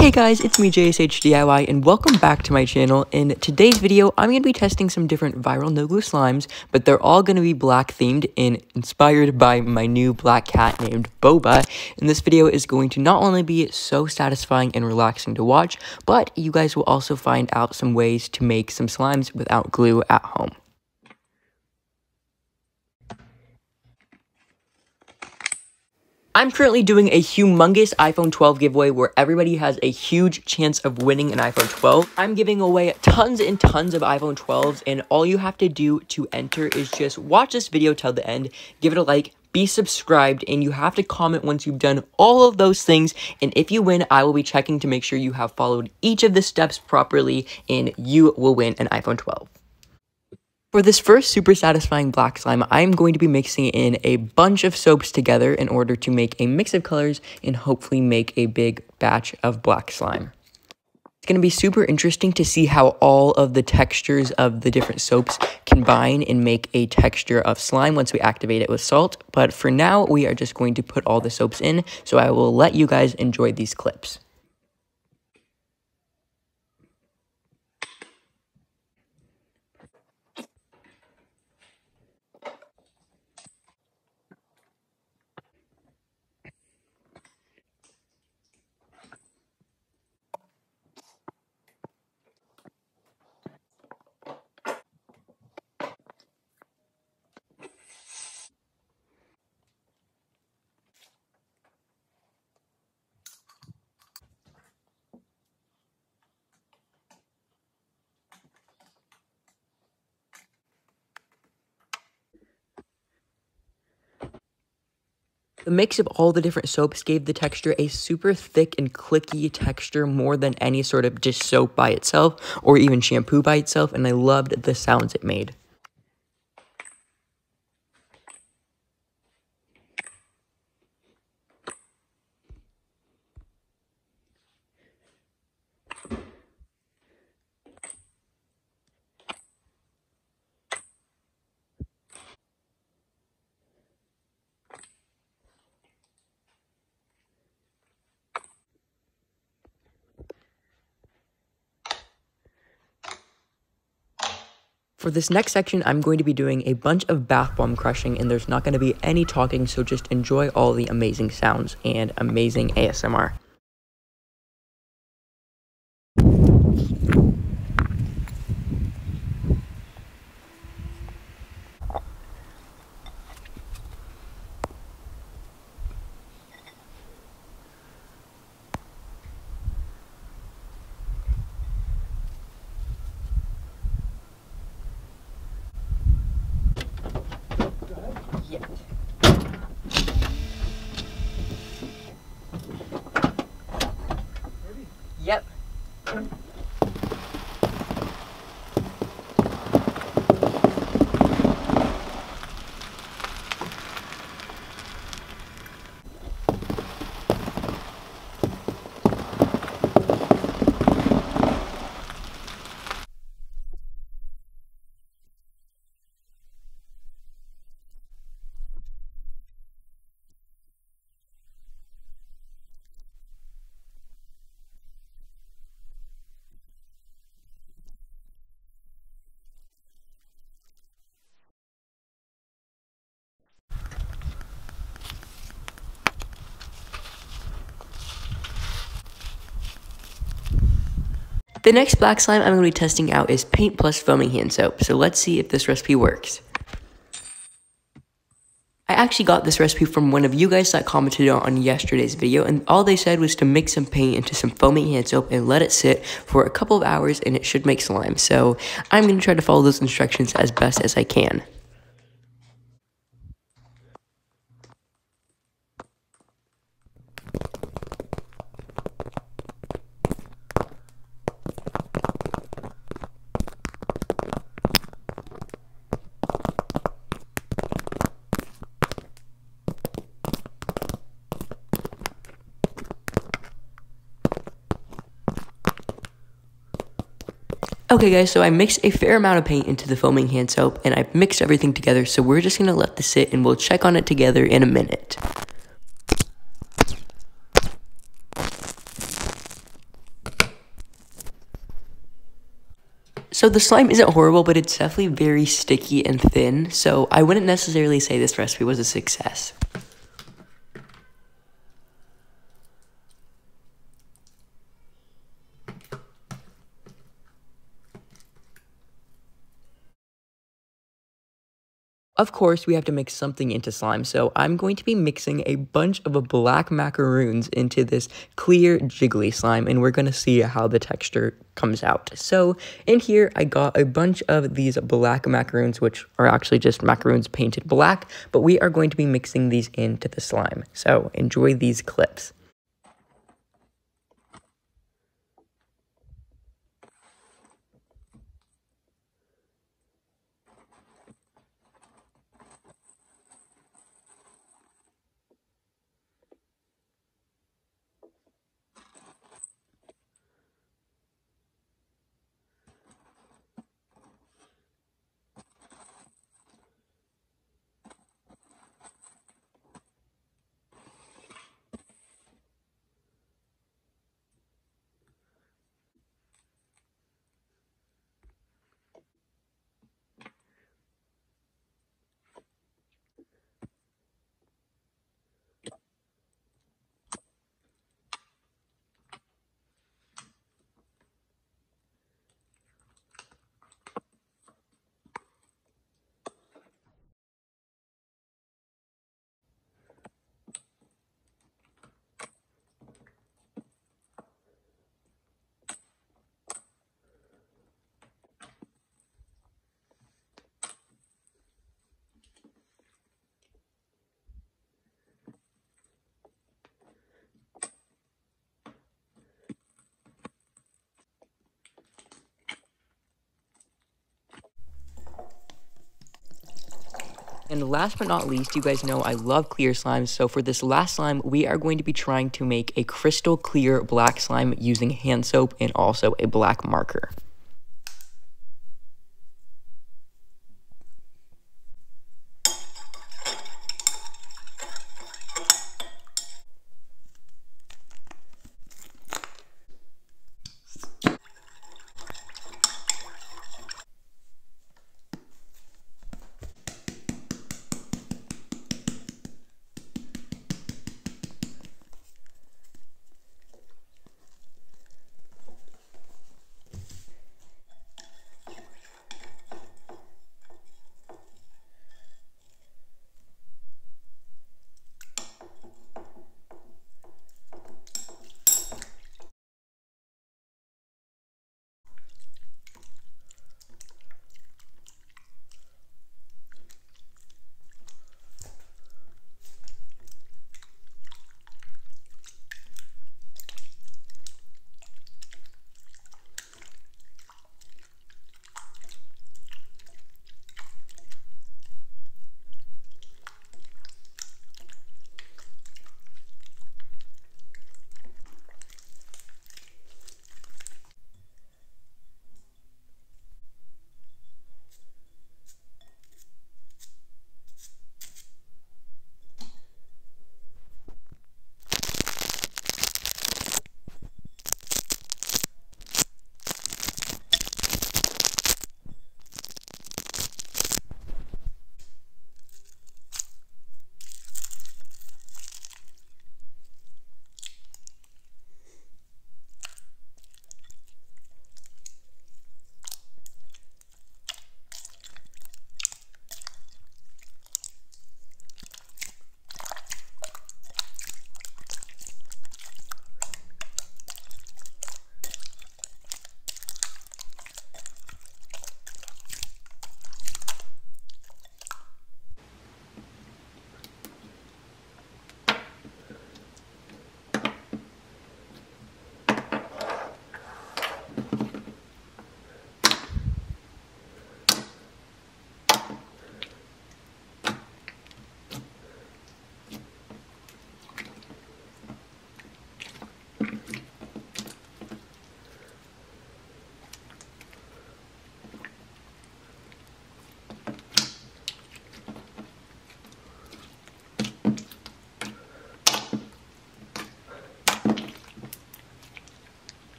Hey guys, it's me JSHDIY and welcome back to my channel. In today's video, I'm going to be testing some different viral no glue slimes, but they're all going to be black themed and inspired by my new black cat named Boba. And this video is going to not only be so satisfying and relaxing to watch, but you guys will also find out some ways to make some slimes without glue at home. I'm currently doing a humongous iPhone 12 giveaway where everybody has a huge chance of winning an iPhone 12. I'm giving away tons and tons of iPhone 12s, and all you have to do to enter is just watch this video till the end, give it a like, be subscribed, and you have to comment once you've done all of those things. And if you win, I will be checking to make sure you have followed each of the steps properly, and you will win an iPhone 12. For this first super satisfying black slime, I'm going to be mixing in a bunch of soaps together in order to make a mix of colors and hopefully make a big batch of black slime. It's going to be super interesting to see how all of the textures of the different soaps combine and make a texture of slime once we activate it with salt. But for now, we are just going to put all the soaps in, so I will let you guys enjoy these clips. The mix of all the different soaps gave the texture a super thick and clicky texture more than any sort of dish soap by itself or even shampoo by itself, and I loved the sounds it made. For this next section, I'm going to be doing a bunch of bath bomb crushing, and there's not going to be any talking, so just enjoy all the amazing sounds and amazing ASMR. Yep. The next black slime I'm going to be testing out is paint plus foaming hand soap, so let's see if this recipe works. I actually got this recipe from one of you guys that commented on yesterday's video, and all they said was to mix some paint into some foaming hand soap and let it sit for a couple of hours, and it should make slime. So I'm going to try to follow those instructions as best as I can. Okay guys, so I mixed a fair amount of paint into the foaming hand soap, and I've mixed everything together, so we're just going to let this sit and we'll check on it together in a minute. So the slime isn't horrible, but it's definitely very sticky and thin, so I wouldn't necessarily say this recipe was a success. Of course, we have to mix something into slime, so I'm going to be mixing a bunch of black macaroons into this clear jiggly slime, and we're going to see how the texture comes out. So in here, I got a bunch of these black macaroons, which are actually just macaroons painted black, but we are going to be mixing these into the slime. So enjoy these clips. And last but not least, you guys know I love clear slimes, so for this last slime, we are going to be trying to make a crystal clear black slime using hand soap and also a black marker.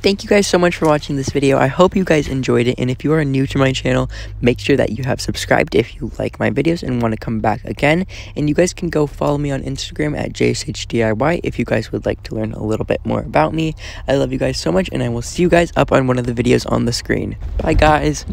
thank you guys so much for watching this video. I hope you guys enjoyed it, and if you are new to my channel, make sure that you have subscribed if you like my videos and want to come back again. And you guys can go follow me on Instagram at JSHDIY if you guys would like to learn a little bit more about me. I love you guys so much, and I will see you guys up on one of the videos on the screen. Bye guys.